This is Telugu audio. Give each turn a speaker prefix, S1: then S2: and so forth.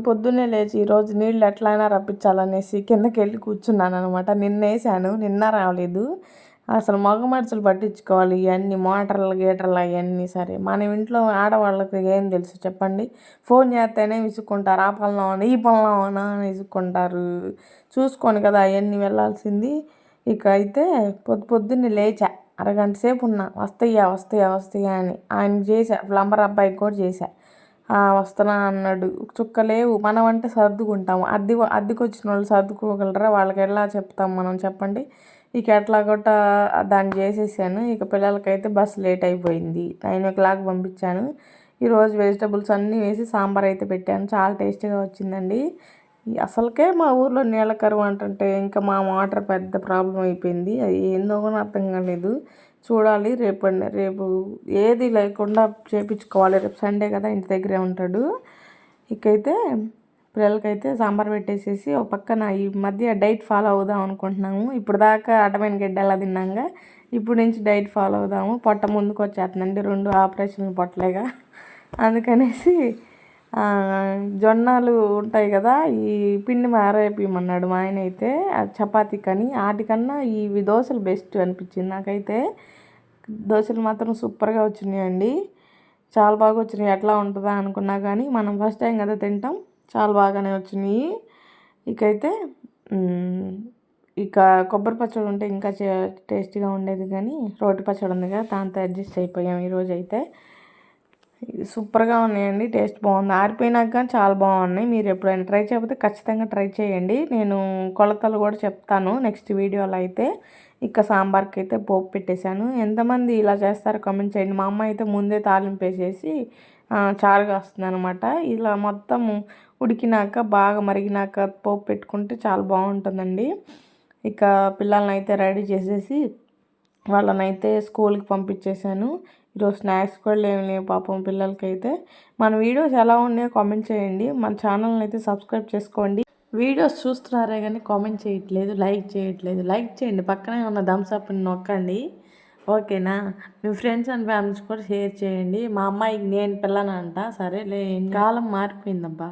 S1: పొద్దున్నే లేచి ఈరోజు నీళ్ళు ఎట్లయినా రప్పించాలనేసి కిందకెళ్ళి కూర్చున్నాననమాట. నిన్నేసాను, నిన్న రాలేదు. అసలు మగ మనుషులు పట్టించుకోవాలి ఇవన్నీ మోటార్లు గీటర్లు అవన్నీ. సరే మన ఇంట్లో ఆడవాళ్ళకి ఏం తెలుసు చెప్పండి. ఫోన్ చేస్తేనే విసుక్కుంటారు, ఆ పనులోనా ఈ పనులోనా అని విసుక్కుంటారు. చూసుకొని కదా అవన్నీ వెళ్ళాల్సింది. ఇక అయితే పొద్దున్నే లేచా, అరగంట సేపు ఉన్నా, వస్తాయా వస్తాయా వస్తాయా అని. ఆయన చేశా, ప్లంబర్ అబ్బాయికి కూడా చేశా. వస్తున్నా అన్నాడు. చుక్కలేవు. మనం అంటే సర్దుకుంటాము. అద్దెకి వచ్చిన వాళ్ళు సర్దుకోగలరా? వాళ్ళకి ఎలా చెప్తాం మనం చెప్పండి. ఇక ఎట్లా కొట్ట దాన్ని చేసేసాను. ఇక పిల్లలకైతే బస్సు లేట్ అయిపోయింది. 9 o'clock పంపించాను. ఈరోజు వెజిటబుల్స్ అన్నీ వేసి సాంబార్ అయితే పెట్టాను. చాలా టేస్టీగా వచ్చిందండి. అసలుకే మా ఊర్లో నీళ్ళ కరువు అంటుంటే ఇంకా మా మోటార్ పెద్ద ప్రాబ్లం అయిపోయింది. అది ఏందో కూడా అర్థం కాలేదు. చూడాలి రేపు ఏది లేకుండా చేయించుకోవాలి. రేపు సండే కదా, ఇంటి దగ్గరే ఉంటాడు. ఇకైతే పిల్లలకైతే సాంబార్ పెట్టేసేసి ఒక పక్కన ఈ మధ్య డైట్ ఫాలో అవుదాం అనుకుంటున్నాము. ఇప్పుడు దాకా అడ్డమైన గడ్డి ఎలా తిన్నాగా, ఇప్పుడు నుంచి డైట్ ఫాలో అవుదాము. పొట్ట ముందుకు వచ్చేస్తుందండి, 2 ఆపరేషన్లు పొట్టలేగా. అందుకనేసి జొన్నలు ఉంటాయి కదా, ఈ పిండి మారేపిమన్నాడు మా ఆయన అయితే చపాతీ కని. వాటికన్నా ఇవి దోశలు బెస్ట్ అనిపించింది నాకైతే. దోశలు మాత్రం సూపర్గా వచ్చినాయండి, చాలా బాగా వచ్చినాయి. ఎట్లా ఉంటుందా అనుకున్నా కానీ మనం ఫస్ట్ టైం కదా తింటాం, చాలా బాగానే వచ్చినాయి. ఇకైతే ఇక కొబ్బరి పచ్చడి ఉంటే ఇంకా టేస్టీగా ఉండేది, కానీ రోటి పచ్చడి ఉంది కదా, దాంతో అడ్జస్ట్ అయిపోయాం ఈరోజు అయితే. సూపర్గా ఉన్నాయండి, టేస్ట్ బాగుంది. ఆరిపోయినాక కానీ చాలా బాగున్నాయి. మీరు ఎప్పుడైనా ట్రై చేయకపోతే ఖచ్చితంగా ట్రై చేయండి. నేను కొలతలు కూడా చెప్తాను నెక్స్ట్ వీడియోలో అయితే. ఇక సాంబార్కి అయితే పోపు పెట్టేశాను. ఎంతమంది ఇలా చేస్తారో కామెంట్ చేయండి. మా అమ్మ అయితే ముందే తాలింపు వేసేసి చారుగా వస్తుంది అనమాట. ఇలా మొత్తం ఉడికినాక బాగా మరిగినాక పోపు పెట్టుకుంటే చాలా బాగుంటుందండి. ఇక పిల్లల్ని అయితే రెడీ చేసేసి వాళ్ళనైతే స్కూల్కి పంపించేశాను. ఈరోజు స్నాక్స్ కూడా లేవు పాపం పిల్లలకైతే. మన వీడియోస్ ఎలా ఉన్నాయో కామెంట్ చేయండి. మన ఛానల్ని అయితే సబ్స్క్రైబ్ చేసుకోండి. వీడియోస్ చూస్తున్నారే కానీ కామెంట్ చేయట్లేదు, లైక్ చేయట్లేదు. లైక్ చేయండి, పక్కనే ఉన్న థమ్స్ అప్ని నొక్కండి, ఓకేనా? మీ ఫ్రెండ్స్ అండ్ ఫ్యామిలీస్ కూడా షేర్ చేయండి. మా అమ్మాయికి నేను పిల్లనంట. సరేలే, కాలం మారిపోయిందబ్బా.